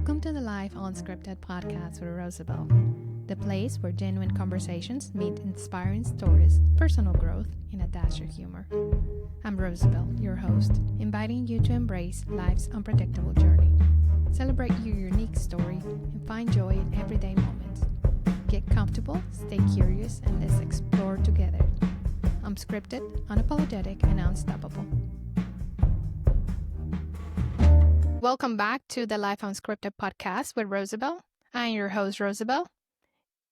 Welcome to the Life Unscripted podcast with Rosabel, the place where genuine conversations meet inspiring stories, personal growth, and a dash of humor. I'm Rosabel, your host, inviting you to embrace life's unpredictable journey. Celebrate your unique story and find joy in everyday moments. Get comfortable, stay curious, and let's explore together. I'm scripted, unapologetic, and unstoppable. Welcome back to the Life Unscripted podcast with Rosabel. I'm your host, Rosabel.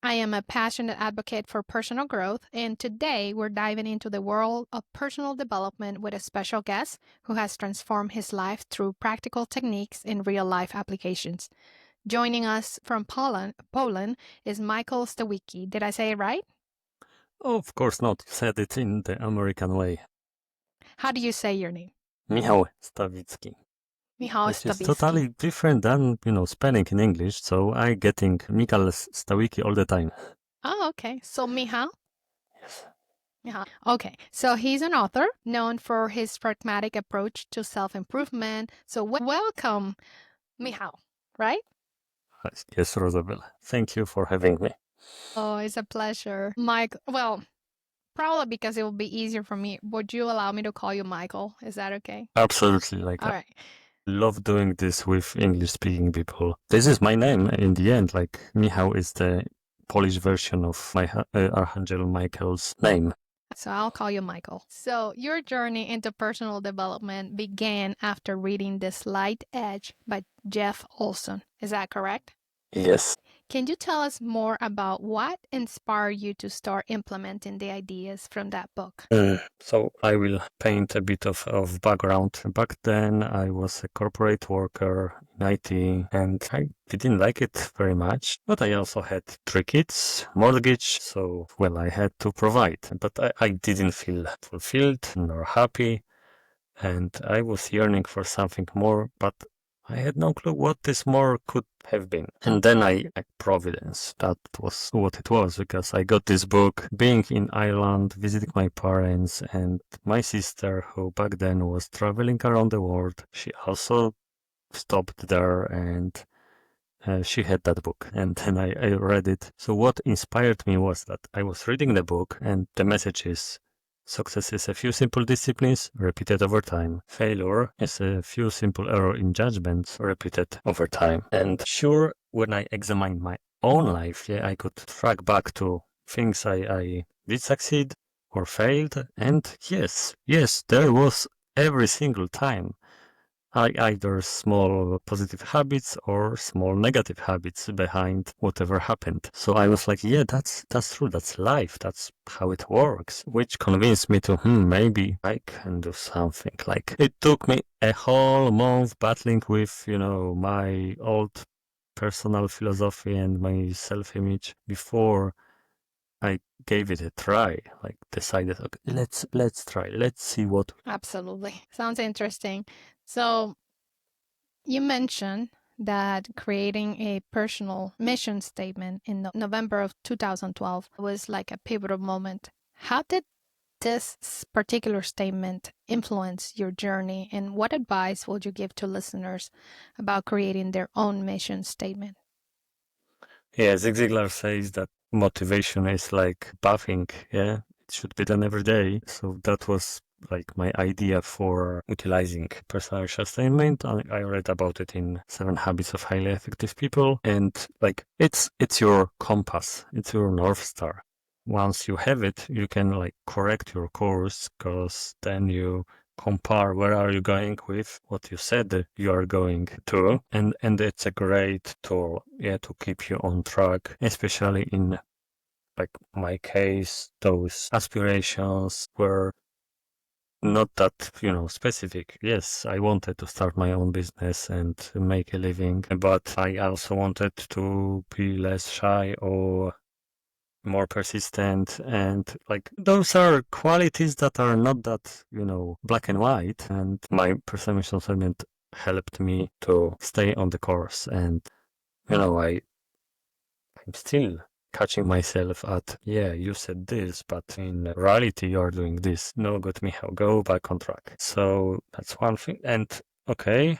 I am a passionate advocate for personal growth, and today we're diving into the world of personal development with a special guest who has transformed his life through practical techniques and real-life applications. Joining us from Poland is Michal Stawicki. Did I say it right? Oh, of course not. You said it in the American way. How do you say your name? Michal Stawicki. Michal Which is Stawicki. totally different than, spelling in English, so I getting Michal Stawicki all the time. Oh, okay. So Michal? Yes. Michal. Okay. So he's an author known for his pragmatic approach to self-improvement. So welcome, Michal, right? Yes, Rosabel. Thank you for having me. Oh, it's a pleasure. Mike, well, probably because it will be easier for me. Would you allow me to call you Michael? Is that okay? Absolutely. All right. I love doing this with English-speaking people. This is my name in the end. Michał is the Polish version of my Archangel Michael's name. So I'll call you Michael. So your journey into personal development began after reading The Slight Edge by Jeff Olson. Is that correct? Yes. Can you tell us more about what inspired you to start implementing the ideas from that book? So I will paint a bit of background. Back then, I was a corporate worker in IT, and I didn't like it very much. But I also had 3 kids, mortgage, so, I had to provide. But I didn't feel fulfilled nor happy, and I was yearning for something more, but I had no clue what this more could have been. And then Providence, that was what it was, because I got this book, being in Ireland, visiting my parents, and my sister, who back then was traveling around the world, she also stopped there, and she had that book, and then I read it. So what inspired me was that I was reading the book, and the message is, success is a few simple disciplines repeated over time. Failure is a few simple errors in judgments repeated over time. And sure, when I examined my own life, I could track back to things I did succeed or failed. And yes, there was every single time either small positive habits or small negative habits behind whatever happened. So I was like, yeah, that's true. That's life. That's how it works, which convinced me to, maybe I can do something. It took me a whole month battling with, my old personal philosophy and my self-image before I gave it a try. Decided, okay, let's try. Let's see what. Absolutely. Sounds interesting. So you mentioned that creating a personal mission statement in November of 2012 was like a pivotal moment. How did this particular statement influence your journey, and what advice would you give to listeners about creating their own mission statement? Yeah, Zig Ziglar says that motivation is like bathing. Yeah, it should be done every day. So that was my idea for utilizing personal statement. I read about it in 7 Habits of Highly Effective People, and it's your compass, it's your North Star. Once you have it, you can correct your course, because then you compare where are you going with what you said you are going to, and it's a great tool, to keep you on track, especially in my case. Those aspirations were not that specific. Yes, I wanted to start my own business and make a living, but I also wanted to be less shy or more persistent, and those are qualities that are not that black and white, and my personal statement helped me to stay on the course. And I'm still catching myself at, you said this, but in reality you're doing this. No, good, Michał, go back on track. So that's one thing. And okay,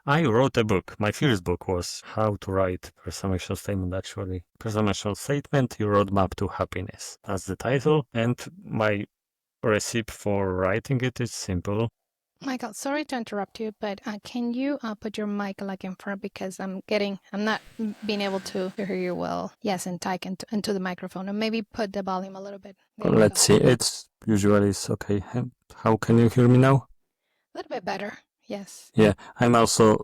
I wrote a book. My first book was How to Write Personal Statement, actually. Personal Statement, Your Roadmap to Happiness. That's the title. And my recipe for writing it is simple. Michael, sorry to interrupt you, but can you put your mic like in front because I'm not being able to hear you well. Yes, and type into the microphone, and maybe put the volume a little bit. Let's see. It's usually it's okay. How can you hear me now? A little bit better. Yes. Yeah, I'm also,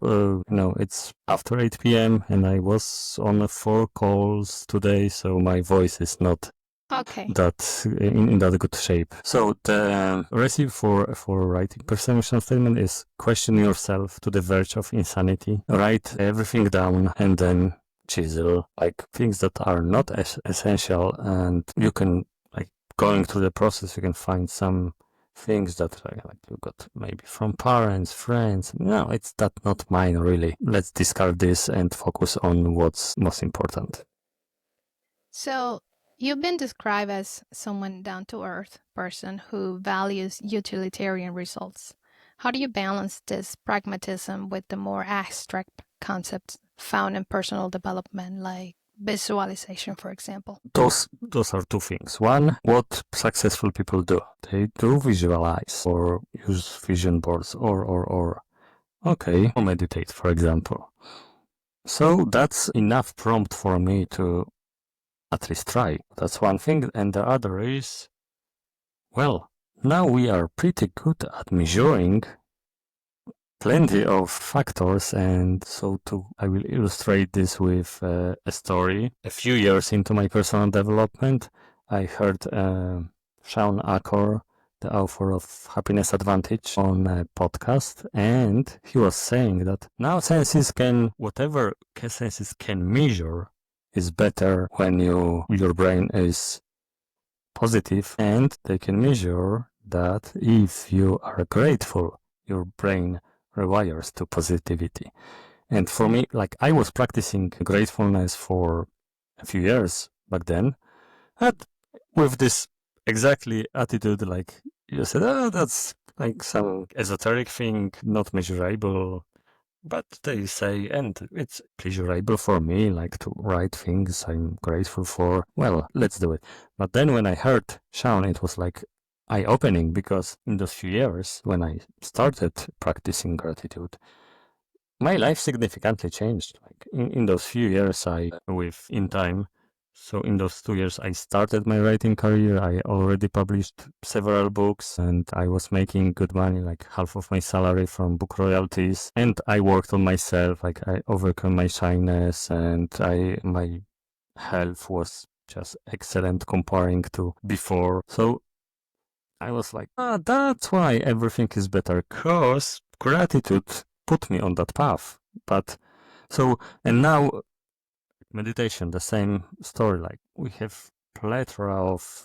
it's after 8 p.m. and I was on 4 calls today, so my voice is not Okay. that in that good shape. So the recipe for writing personal statement is question yourself to the verge of insanity. Write everything down and then chisel like things that are not essential, and you can going through the process you can find some things that like you got maybe from parents, friends. No, it's that not mine really. Let's discard this and focus on what's most important. So you've been described as someone down-to-earth person who values utilitarian results. How do you balance this pragmatism with the more abstract concepts found in personal development, like visualization, for example? Those are two things. One, what successful people do. They do visualize or use vision boards or meditate, for example. So that's enough prompt for me to at least try. That's one thing. And the other is, well, now we are pretty good at measuring plenty of factors, and so I will illustrate this with a story. A few years into my personal development, I heard Shawn Achor, the author of Happiness Advantage, on a podcast, and he was saying that now whatever senses can measure is better when your brain is positive, and they can measure that if you are grateful, your brain rewires to positivity. And for me, I was practicing gratefulness for a few years back then, and with this exactly attitude, like you said, that's like some esoteric thing, not measurable. But they say, and it's pleasurable for me, like to write things I'm grateful for. Well, let's do it. But then when I heard Shawn, it was like eye-opening, because in those few years when I started practicing gratitude, my life significantly changed. Like in those few years, in time. So in those 2 years, I started my writing career. I already published several books, and I was making good money, like half of my salary from book royalties. And I worked on myself, like I overcome my shyness, and my health was just excellent comparing to before. So I was like, that's why everything is better, cause gratitude put me on that path. And now meditation, the same story. Like we have plethora of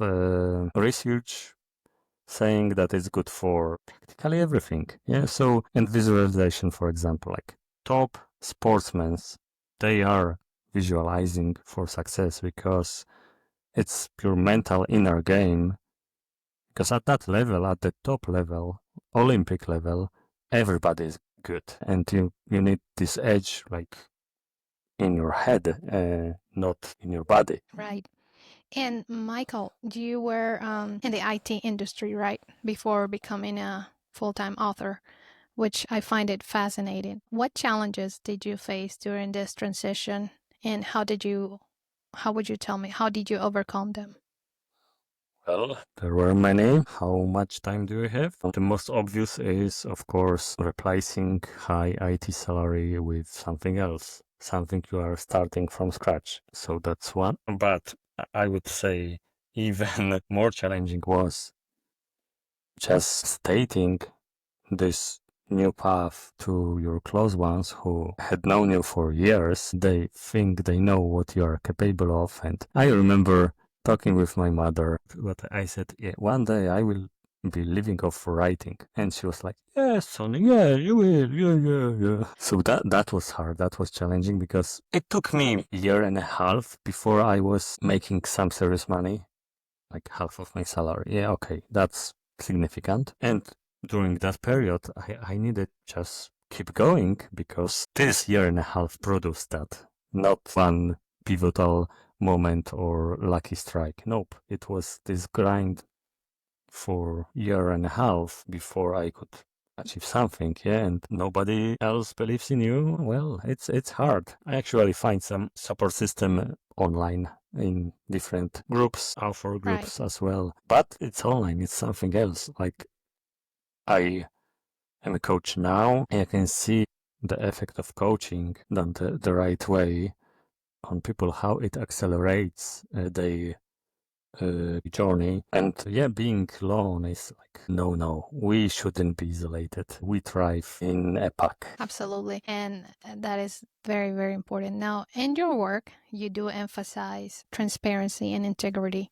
research saying that it's good for practically everything. Yeah. So, and visualization, for example, like top sportsmen, they are visualizing for success because it's pure mental inner game. Because at that level, at the top level, Olympic level, everybody is good, and you need this edge, like in your head, not in your body. Right. And Michael, you were in the IT industry, right? Before becoming a full-time author, which I find it fascinating. What challenges did you face during this transition, and how would you tell me, how did you overcome them? Well, there were many. How much time do you have? The most obvious is, of course, replacing high IT salary with something else, something you are starting from scratch. So that's one. But I would say even more challenging was just stating this new path to your close ones who had known you for years. They think they know what you are capable of. And I remember talking with my mother, but I said, yeah, one day I will be living off writing. And she was like, yes, Sonny, yeah, you will, yeah. So that was hard, that was challenging, because it took me a year and a half before I was making some serious money, like half of my salary. Yeah, okay, that's significant. And during that period, I needed just keep going because this year and a half produced that. Not one pivotal moment or lucky strike. Nope. It was this grind for year and a half before I could achieve something, yeah, and nobody else believes in you. Well, it's hard. I actually find some support system online in different groups, author groups as well. But it's online, it's something else. Like I am a coach now, and I can see the effect of coaching done the right way on people, how it accelerates their journey. And yeah, being alone is like, no, we shouldn't be isolated. We thrive in a pack. Absolutely. And that is very, very important. Now, in your work, you do emphasize transparency and integrity.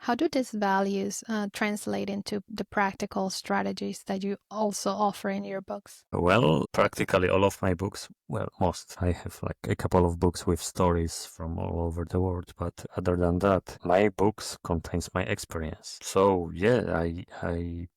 How do these values translate into the practical strategies that you also offer in your books? Well, practically all of my books, well, most. I have like a couple of books with stories from all over the world, but other than that, my books contains my experience. So yeah, I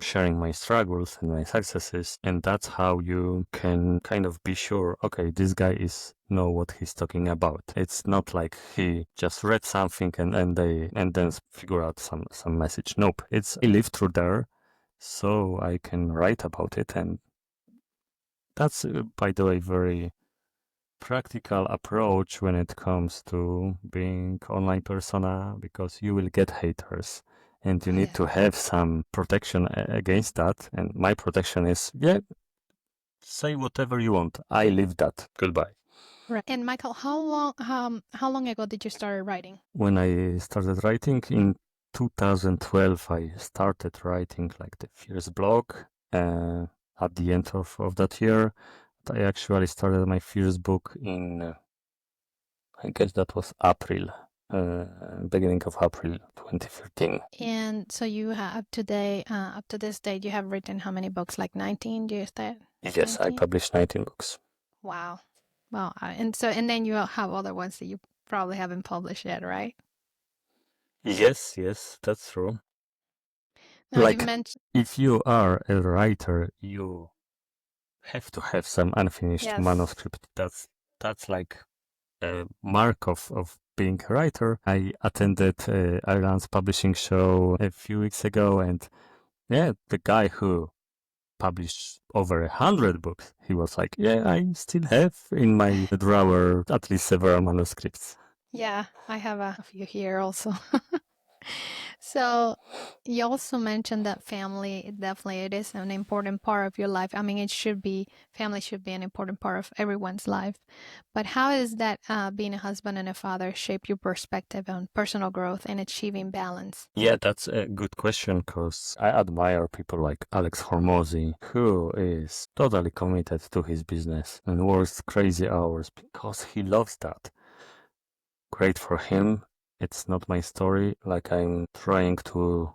sharing my struggles and my successes, and that's how you can kind of be sure, okay, this guy is know what he's talking about. It's not like he just read something and then figure out some message. Nope, it's I lived through there, so I can write about it. And that's by the way very practical approach when it comes to being online persona, because you will get haters and you need to have some protection against that. And my protection is, yeah, say whatever you want. I live that. Goodbye. Right. And Michael, how long ago did you start writing? When I started writing in 2012, I started writing like the first blog at the end of that year. I actually started my first book in, I guess that was April, beginning of April 2013. And so you have today, up to this date, you have written how many books? Like 19? Do you say? Yes, 19? I published 19 books. Wow. Well, and then you have other ones that you probably haven't published yet, right? Yes, that's true. Now, like, you mentioned, if you are a writer, you have to have some unfinished manuscript. That's like a mark of being a writer. I attended Ireland's publishing show a few weeks ago, and yeah, the guy who published over 100 books, he was like, yeah, I still have in my drawer at least several manuscripts. Yeah, I have a few here also. So you also mentioned that family, definitely it is an important part of your life. I mean, family should be an important part of everyone's life. But how is that being a husband and a father shape your perspective on personal growth and achieving balance? Yeah, that's a good question, because I admire people like Alex Hormozy, who is totally committed to his business and works crazy hours because he loves that. Great for him. It's not my story. Like, I'm trying to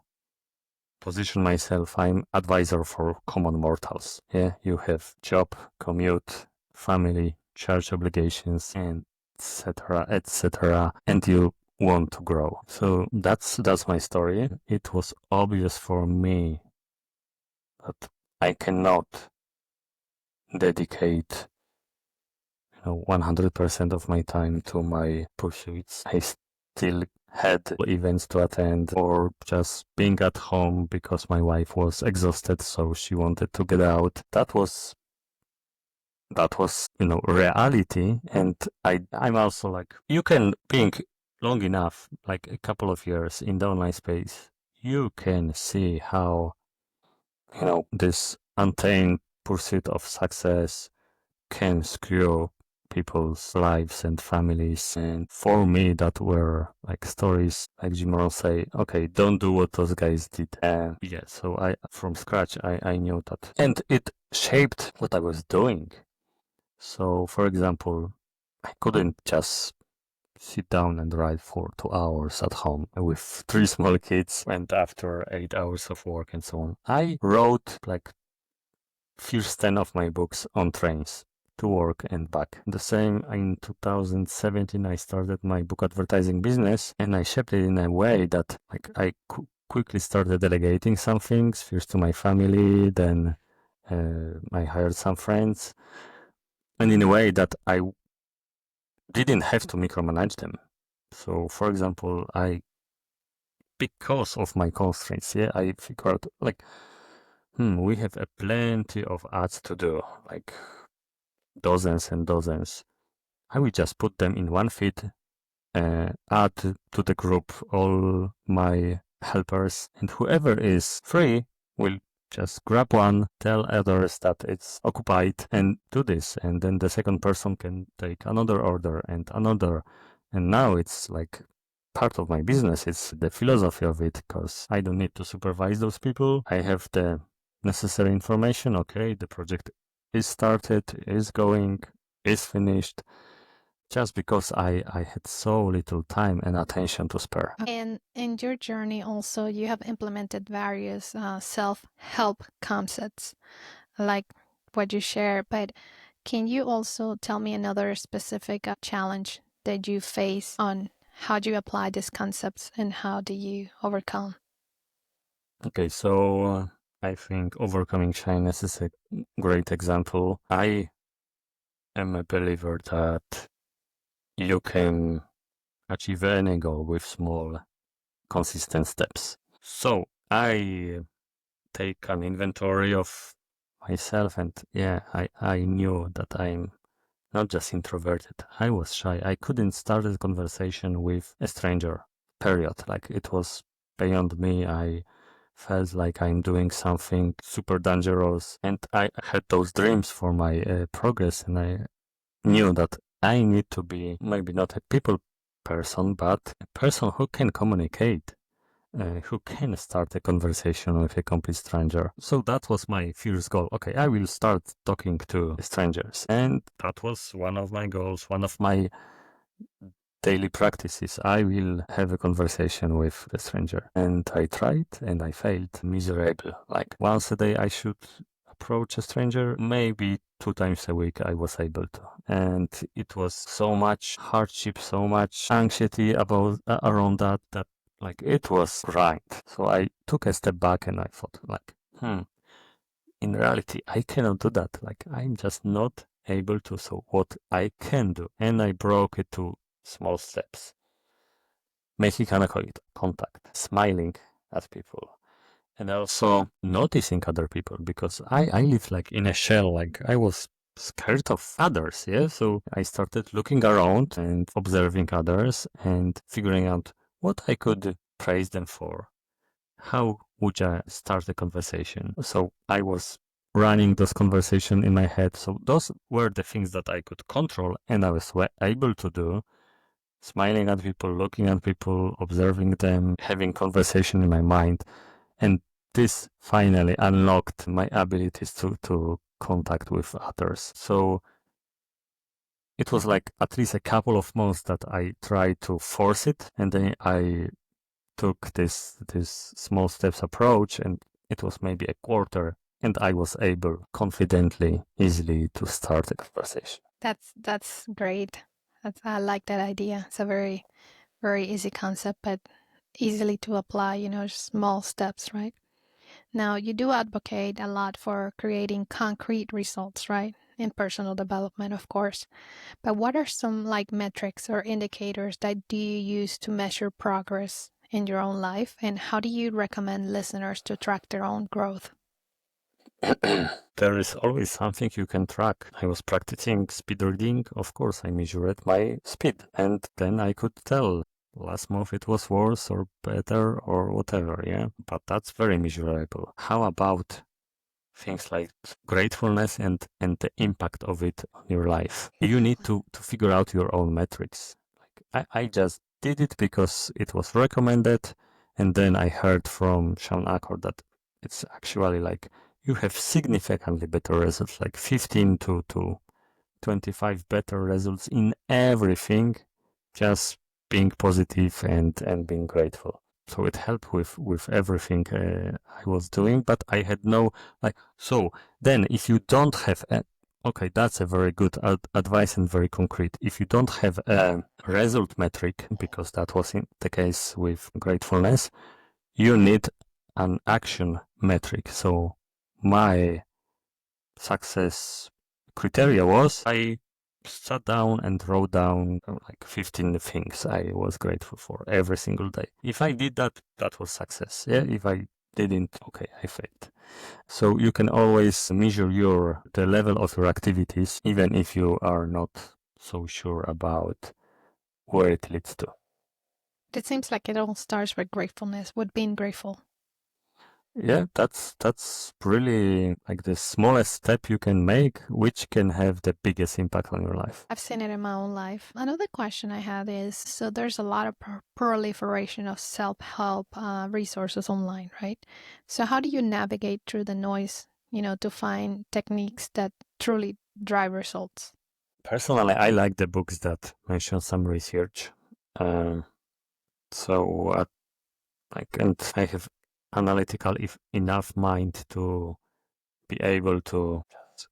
position myself. I'm advisor for common mortals. Yeah, you have job, commute, family, church obligations, and etc., and you want to grow. So that's my story. It was obvious for me that I cannot dedicate 100% of my time to my pursuits. I still had events to attend, or just being at home because my wife was exhausted, so she wanted to get out. That was reality. And I'm also like, you can being long enough, like a couple of years in the online space, you can see how this untamed pursuit of success can screw people's lives and families. And for me, that were like stories like Jim Rohn say, okay, don't do what those guys did. Yeah, so from scratch, I knew that. And it shaped what I was doing. So, for example, I couldn't just sit down and write for 2 hours at home with 3 small kids and after 8 hours of work and so on. I wrote like first 10 of my books on trains to work and back. The same in 2017, I started my book advertising business, and I shaped it in a way that like I quickly started delegating some things, first to my family, then I hired some friends, and in a way that I didn't have to micromanage them. So, for example, because of my constraints, I figured out like, we have a plenty of ads to do, like dozens and dozens. I will just put them in one feed, add to the group all my helpers, and whoever is free will just grab one, tell others that it's occupied, and do this. And then the second person can take another order and another. And now it's like part of my business. It's the philosophy of it, because I don't need to supervise those people. I have the necessary information. Okay, the project is started, is going, is finished, just because I had so little time and attention to spare. And in your journey also, you have implemented various self-help concepts, like what you share, but can you also tell me another specific challenge that you face on how do you apply these concepts and how do you overcome? Okay, so I think overcoming shyness is a great example. I am a believer that you can achieve any goal with small, consistent steps. So I take an inventory of myself, and I knew that I'm not just introverted. I was shy. I couldn't start a conversation with a stranger, period. Like, it was beyond me. I felt like I'm doing something super dangerous, and I had those dreams for my progress, and I knew that I need to be maybe not a people person, but a person who can communicate, who can start a conversation with a complete stranger. So that was my first goal. Okay, I will start talking to strangers. And that was one of my goals, one of my daily practices. I will have a conversation with the stranger. And I tried and I failed miserable. Like, once a day I should approach a stranger, maybe 2 times a week I was able to. And it was so much hardship, so much anxiety about around that like, it was grind. So I took a step back and I thought, like, in reality, I cannot do that. Like, I'm just not able to. So what I can do, and I broke it to small steps. Making eye contact, smiling at people, and also noticing other people, because I lived like in a shell, like I was scared of others, so I started looking around and observing others and figuring out what I could praise them for. How would I start a conversation? So I was running those conversations in my head. So those were the things that I could control and I was able to do. Smiling at people, looking at people, observing them, having conversation in my mind. And this finally unlocked my abilities to contact with others. So it was like at least a couple of months that I tried to force it, and then I took this small steps approach, and it was maybe a quarter, and I was able confidently, easily to start a conversation. That's great. I like that idea. It's a very, very easy concept, but easily to apply, small steps, right? Now, you do advocate a lot for creating concrete results, right? In personal development, of course. But what are some like metrics or indicators that do you use to measure progress in your own life? And how do you recommend listeners to track their own growth? There is always something you can track. I was practicing speed reading. Of course, I measured my speed, and then I could tell last month it was worse or better or whatever, but that's very measurable. How about things like gratefulness and the impact of it on your life? You need to figure out your own metrics. Like, I just did it because it was recommended, and then I heard from Sean Accord that it's actually like you have significantly better results, like 15 to 25 better results in everything, just being positive and being grateful. So it helped with everything I was doing, but I had no, like, so then if you don't have okay, that's a very good advice and very concrete. If you don't have a result metric, because that was the case with gratefulness, you need an action metric. So my success criteria was, I sat down and wrote down like 15 things I was grateful for every single day. If I did that, that was success. Yeah, if I didn't, okay, I failed. So you can always measure the level of your activities, even if you are not so sure about where it leads to. It seems like it all starts with gratefulness, with being grateful. Yeah, that's really like the smallest step you can make, which can have the biggest impact on your life. I've seen it in my own life. Another question I had is, so there's a lot of proliferation of self-help resources online, right? So how do you navigate through the noise, to find techniques that truly drive results? Personally, I like the books that mention some research. Um, so, and I have analytical enough mind to be able to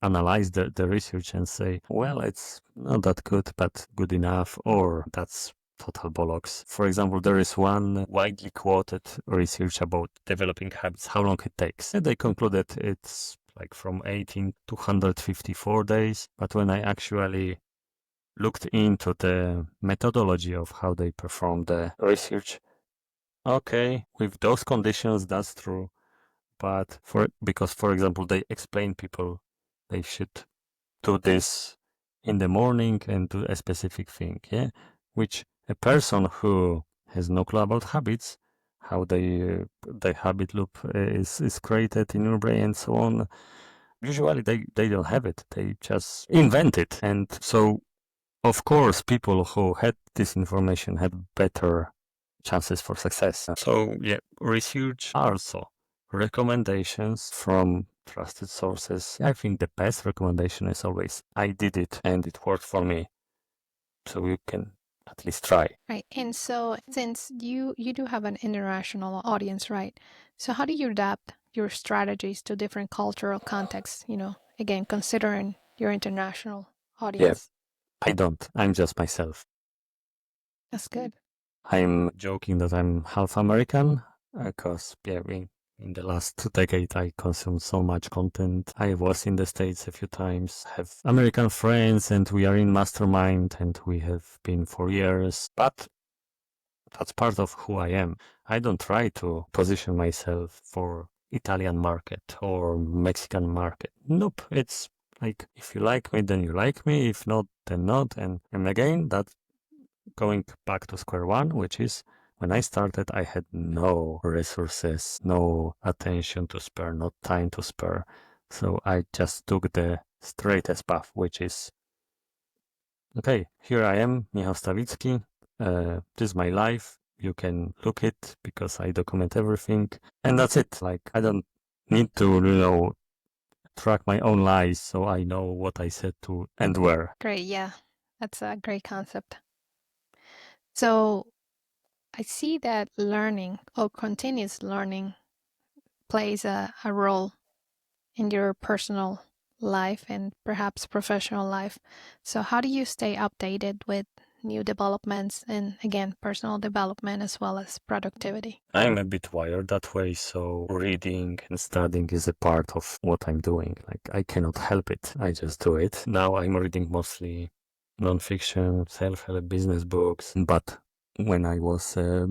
analyze the research and say, well, it's not that good, but good enough, or that's total bollocks. For example, there is one widely quoted research about developing habits, how long it takes. And they concluded it's like from 18 to 154 days. But when I actually looked into the methodology of how they perform the research, okay, with those conditions, that's true. But because, for example, they explain people they should do this in the morning and do a specific thing, yeah, which a person who has no clue about habits, how the habit loop is created in your brain and so on, usually they don't have it. They just invent it. And so, of course, people who had this information had better chances for success. So, yeah, research also recommendations from trusted sources. I think the best recommendation is always, I did it and it worked for me. So you can at least try. Right. And so since you do have an international audience, right? So how do you adapt your strategies to different cultural contexts, again, considering your international Yeah, audience? I don't. I'm just myself. That's good. I'm joking that I'm half American because, yeah, in the last decade, I consumed so much content. I was in the States a few times, have American friends, and we are in Mastermind, and we have been for years. But that's part of who I am. I don't try to position myself for Italian market or Mexican market. Nope. It's like, if you like me, then you like me. If not, then not. And again, that's going back to square one, which is when I started, I had no resources, no attention to spare, no time to spare. So I just took the straightest path, which is, okay, here I am, Michal Stawicki. This is my life. You can look it because I document everything. And that's it. Like, I don't need to, track my own lies so I know what I said to and where. Great. Yeah. That's a great concept. So I see that learning or continuous learning plays a role in your personal life and perhaps professional life. So how do you stay updated with new developments and again, personal development as well as productivity? I'm a bit wired that way, so reading and studying is a part of what I'm doing. Like, I cannot help it. I just do it. Now I'm reading mostly non-fiction, self-help business books, but when I was a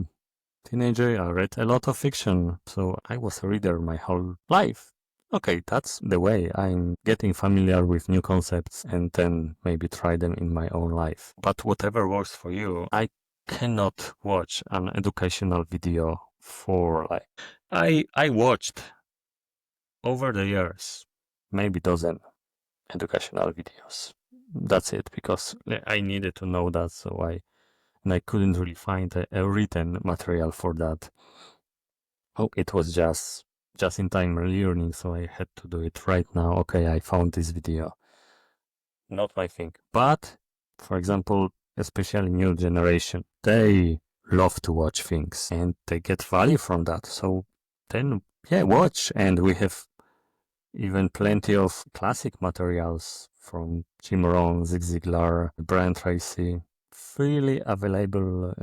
teenager, I read a lot of fiction, so I was a reader my whole life. Okay, that's the way I'm getting familiar with new concepts and then maybe try them in my own life. But whatever works for you, I cannot watch an educational video for like I watched over the years maybe dozen educational videos. That's it, because I needed to know that, so I couldn't really find a written material for that. Oh, it was just in time learning, so I had to do it right now. Okay, I found this video. Not my thing. But, for example, especially new generation, they love to watch things and they get value from that. So then, yeah, watch. And we have even plenty of classic materials from Jim Rohn, Zig Ziglar, Brian Tracy, freely available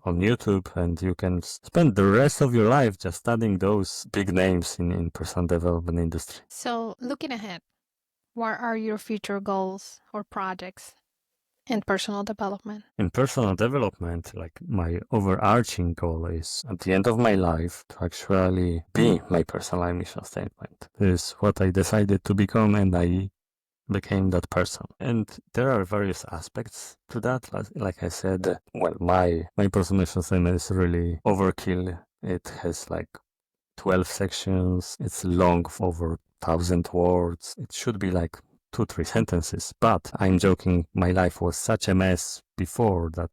on YouTube, and you can spend the rest of your life just studying those big names in personal development industry. So looking ahead, What are your future goals or projects in personal development? In personal development, like my overarching goal is at the end of my life to actually be my personal mission statement. This is what I decided to become, and I became that person. And there are various aspects to that. Like I said, well, my personal mission statement is really overkill. It has like 12 sections. It's long, over 1,000 words. It should be like 2-3 sentences. But I'm joking, my life was such a mess before that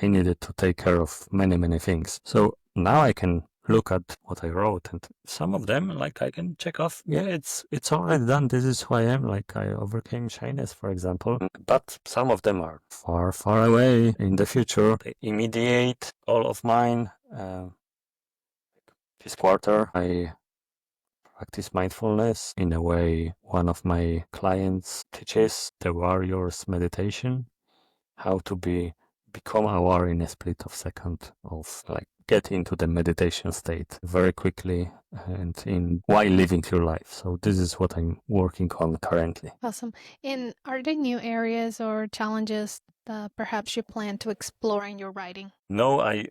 I needed to take care of many things. So now I can look at what I wrote, and some of them, like, I can check off, yeah, it's already done. This is who I am. Like, I overcame shyness, for example. But some of them are far away in the future. They immediate all of mine. This quarter, I practice mindfulness in a way one of my clients teaches, the warrior's meditation, how to become aware in a split of second, of like get into the meditation state very quickly and in while living your life. So this is what I'm working on currently. Awesome. And are there new areas or challenges that perhaps you plan to explore in your writing? No, I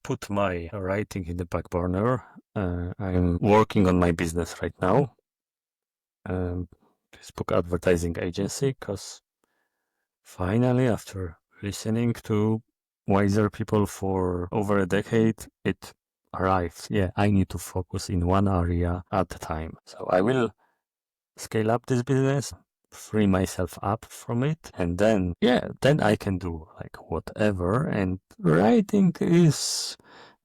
put my writing in the back burner. I'm working on my business right now. This book advertising agency, because finally, after listening to wiser people for over a decade, it arrived. Yeah, I need to focus in one area at a time. So I will scale up this business, free myself up from it, and then, yeah, then I can do like whatever. And writing is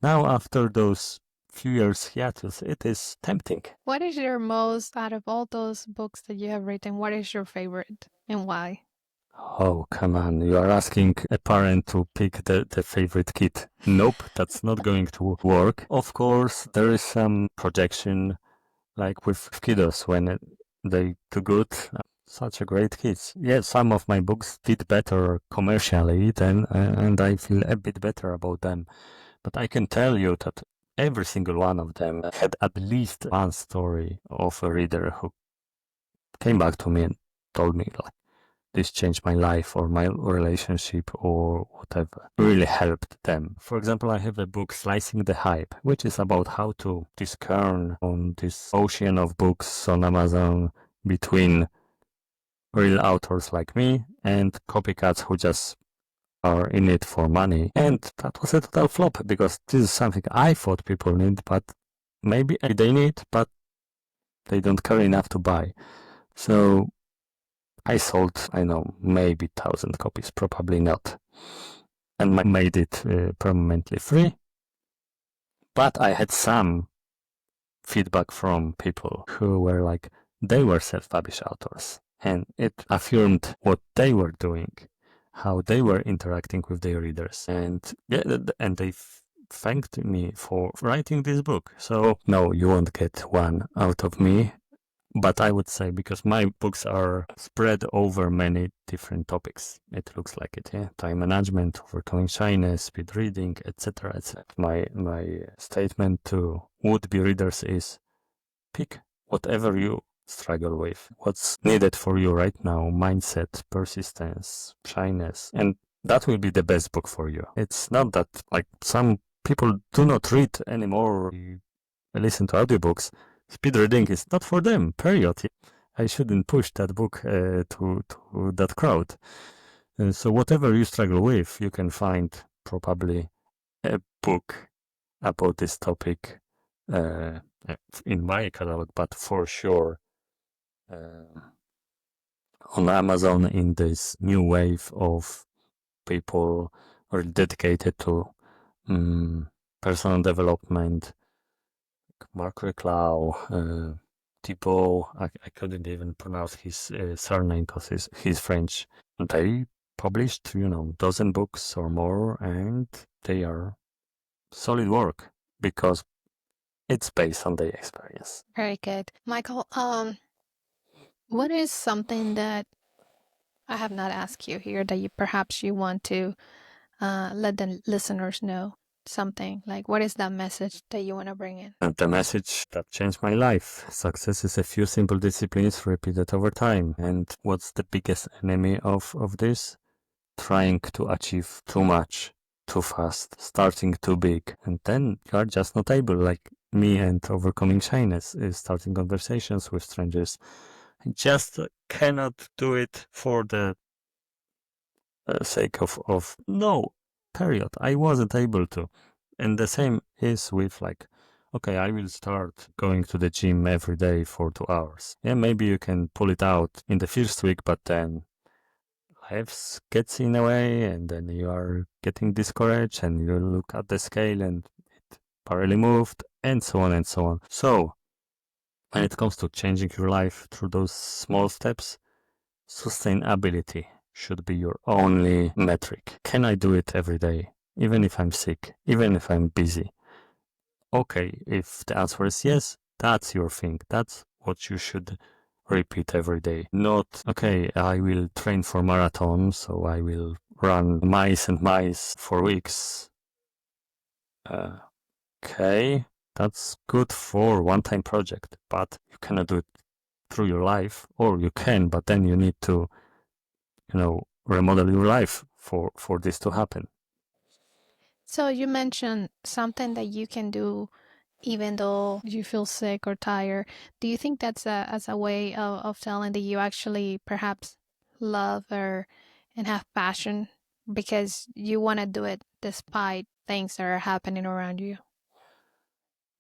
now, after those few years hiatus, it is tempting. What is your most, out of all those books that you have written, what is your favorite and why? Oh, come on. You are asking a parent to pick the favorite kid. Nope, that's not going to work. Of course, there is some projection, like with kiddos, when they do good. Such a great kids. Yeah, some of my books did better commercially than, and I feel a bit better about them. But I can tell you that every single one of them had at least one story of a reader who came back to me and told me, like, this changed my life or my relationship or whatever. Really helped them. For example, I have a book, Slicing the Hype, which is about how to discern on this ocean of books on Amazon between real authors like me and copycats who just are in it for money. And that was a total flop, because this is something I thought people need, but maybe they need, but they don't care enough to buy. So I sold, I know, maybe 1,000 copies, probably not, and made it permanently free. But I had some feedback from people who were like, they were self-published authors, and it affirmed what they were doing, how they were interacting with their readers, and yeah, and they thanked me for writing this book. So no, you won't get one out of me. But I would say, because my books are spread over many different topics, it looks like it, yeah. Time management, overcoming shyness, speed reading, etc., etc. My statement to would-be readers is, pick whatever you struggle with, what's needed for you right now, mindset, persistence, shyness, and that will be the best book for you. It's not that, like, some people do not read anymore, listen to audiobooks. Speed reading is not for them, period. I shouldn't push that book to that crowd. So whatever you struggle with, you can find probably a book about this topic in my catalog, but for sure on Amazon, in this new wave of people are dedicated to personal development. Mark Reclau, Thibault, I couldn't even pronounce his surname because he's French. They published, dozen books or more, and they are solid work because it's based on their experience. Very good. Michael, what is something that I have not asked you here that you perhaps you want to let the listeners know? something? Like, what is that message that you want to bring in? And the message that changed my life. Success is a few simple disciplines repeated over time. And what's the biggest enemy of this? Trying to achieve too much, too fast, starting too big. And then you are just not able, like me and overcoming shyness, is starting conversations with strangers. I just cannot do it for the sake of no, period. I wasn't able to. And the same is with like, okay, I will start going to the gym every day for 2 hours. Yeah, maybe you can pull it out in the first week, but then life gets in the way and then you are getting discouraged and you look at the scale and it barely moved and so on and so on. So when it comes to changing your life through those small steps, sustainability should be your only metric. Can I do it every day? Even if I'm sick, even if I'm busy? Okay, if the answer is yes, that's your thing. That's what you should repeat every day. Not, okay, I will train for marathon, so I will run miles and miles for weeks. Okay, that's good for one-time project, but you cannot do it through your life, or you can, but then you need to, remodel your life for this to happen. So you mentioned something that you can do even though you feel sick or tired. Do you think that's as a way of telling that you actually perhaps love or and have passion because you want to do it despite things that are happening around you?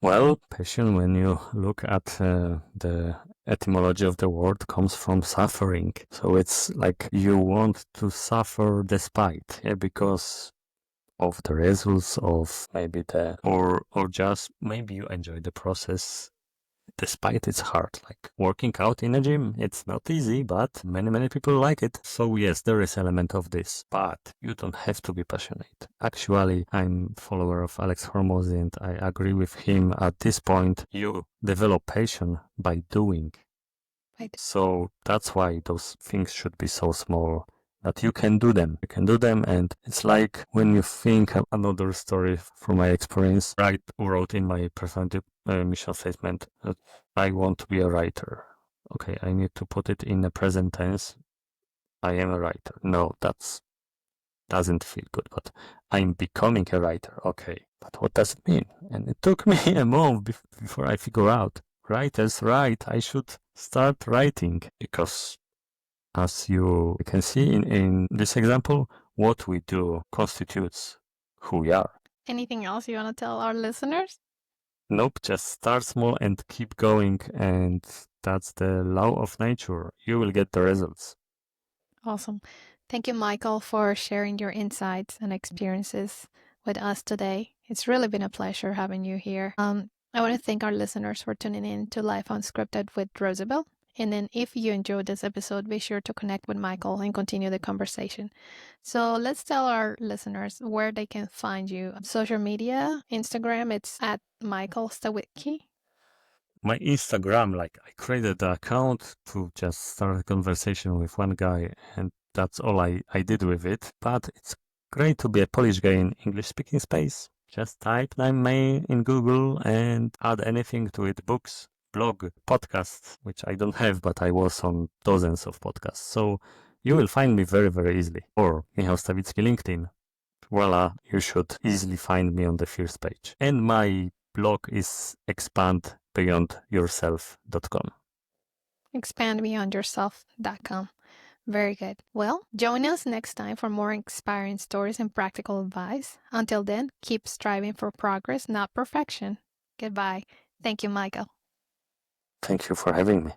Well, passion, when you look at the etymology of the word, comes from suffering. So it's like you want to suffer despite, yeah, because of the results of maybe or just maybe you enjoy the process despite it's hard. Like working out in a gym, it's not easy, but many people like it. So yes, there is element of this, but you don't have to be passionate. Actually, I'm follower of Alex Hormozy and I agree with him at this point. You develop passion by doing. Right. So that's why those things should be so small that you can do them. You can do them, and it's like when you think of another story from my experience. I wrote in my personal mission statement that I want to be a writer. Okay, I need to put it in the present tense. I am a writer. No, that doesn't feel good, but I'm becoming a writer. Okay, but what does it mean? And it took me a month before I figure out. Writers write. I should start writing because, as you can see in this example, what we do constitutes who we are. Anything else you want to tell our listeners? Nope, just start small and keep going, and that's the law of nature. You will get the results. Awesome. Thank you, Michael, for sharing your insights and experiences with us today. It's really been a pleasure having you here. I want to thank our listeners for tuning in to Life Unscripted with Rosabel. And then if you enjoyed this episode, be sure to connect with Michael and continue the conversation. So let's tell our listeners where they can find you. Social media, Instagram, it's at Michal Stawicki. My Instagram, like I created the account to just start a conversation with one guy, and that's all I did with it. But it's great to be a Polish guy in English speaking space. Just type my name in Google and add anything to it: books, blog, podcasts, which I don't have, but I was on dozens of podcasts. So you will find me very easily. Or Michal Stawicki LinkedIn. Voila, you should easily find me on the first page. And my blog is expandbeyondyourself.com. Expandbeyondyourself.com. Very good. Well, join us next time for more inspiring stories and practical advice. Until then, keep striving for progress, not perfection. Goodbye. Thank you, Michael. Thank you for having me.